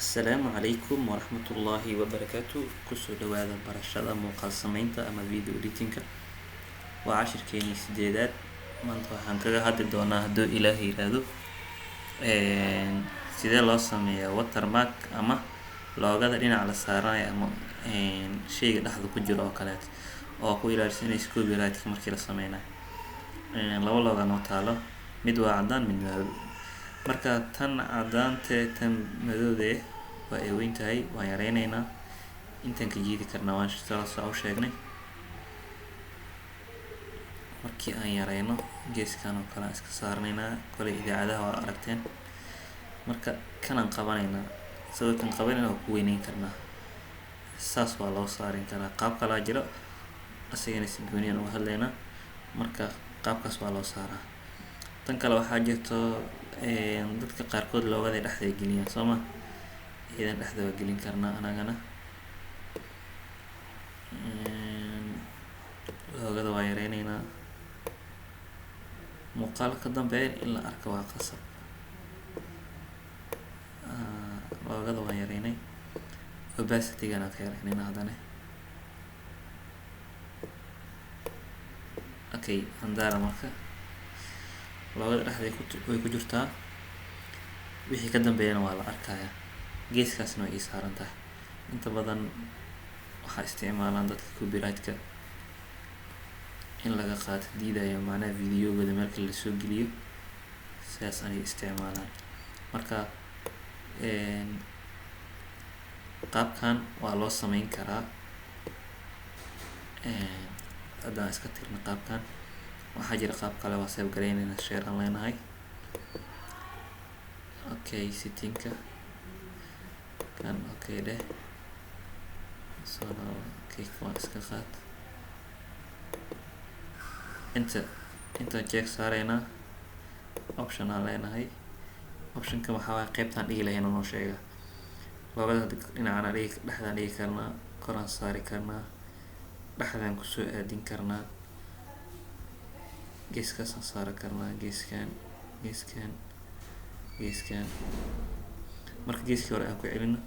Asalaamu calaykum waraxmatullaahi wabarakaatu. Kusoo dhawaada barashada muuqaal sameynta ama video editing-ka. Waa cashirkeenii 8aad. Maanta waxaan kaga hadli doonaa hadduu Ilaahay yiraahdo sidee loo sameeyaa watermark ama loogada dhinaca la saaranayo ama shayga dhexda ku jiro oo kale oo ku ilaalinaysa copyright-ka markii la sameynayo. Laba looga noo taalo, mid waa cadaan mid madow. Marka tan cadaante tan madowde waa ay weyn tahay, waan yareynaynaa intaan ka jiidi karnaa, waan soo sheegnay. Markii aan yareyno geeskan oo kale iska saarnaynaa, kolay idaacadaha waa aragteen. Marka kanaan qabanaynaa, sidoo kan qabanayna waa ku weyneyn karnaa, saas waa loo saarin karaa. qaab kala jiro asagana si gooniyan uga hadlaynaa. Marka qaabkaas waa loo saaraa. tan kale waxaa jirto dadka qaarkood loogada dhexda geliyaan sooma, idan dhexda waa gelin karnaa anagana. loogada waa yareynaynaa, muuqaalka dambe in la arko waa qasab. loogada waan yareynay, opacity-gana ka yareynayna haddana. Okay, handaara marka loogada dhexda way ku jirtaa, wixii ka dambeeyana waa la arkayaa. geeskaasna way saaran tahay. inta badan waxaa isticmaalaan dadka copyright-ka in laga qaato diidayo, macnaha videogooda markii la soo geliyo sidaas ay isticmaalaan. Marka qaabkan waa loo sameyn karaa. haddaan iska tirno qaabkan, waxaa jira qaab kale waa save gareynayna, share aan leenahay. Okay, setting-ka kan okay deh, so okay waan iska qaad. inta check saaraynaa, option aan leenahay. option-ka waxaa waaye qaybtaan dhigi lahayn oo noo sheega. loogada dhinacana dhexdaan dhigi karnaa, koraan saari karnaa, dhexdaan kusoo aadin karnaa, geeskaasaan saari karnaa, geeskan. marka geeskii hore aan ku celino,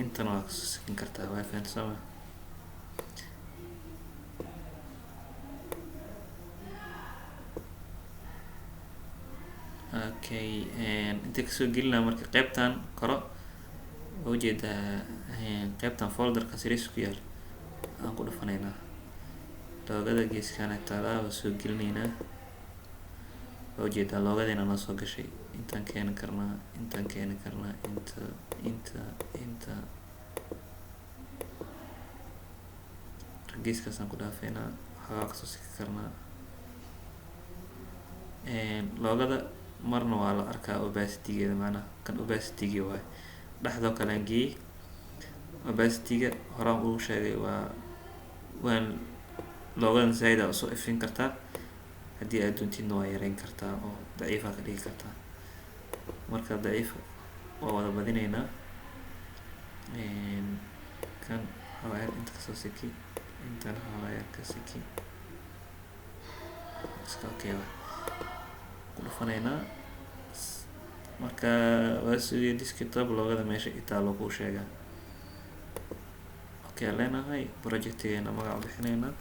intana waa kasoo sakin kartaa, waa fahanteen sooma. Okay, inta kasoo gelinaa marka qaybtan koro ujeedaa, qaybtan folderka series ku yaal aan ku dhufanaynaa. loogada geeskana taalaa waa soo gelinaynaa. ujeedaa loogadeena noo soo gashay. intaan keeni karnaa, inta geeskaasaan ku dhaafaynaa, waxaa kasoo siki karnaa. loogada marna waa la arkaa opacity-geeda, macnaha kan opacity-gi waaye. dhexdoo kale aan geeyey, opacity-ga horaan ugu sheegay waan loogadan zaaida usoo ifin kartaa. haddii aad doontidna waa yareyn kartaa oo daciifaa ka dhigi kartaa. marka daciif waa wada badinaynaa. kan hawayar inta kasoo siki, intana hawayar ka siki, iska okay ku dhufanaynaa. marka waa sugay desktop loogada meesha itaalo kuu sheegaa. okay leenahay, project-geena magac bixinaynaa.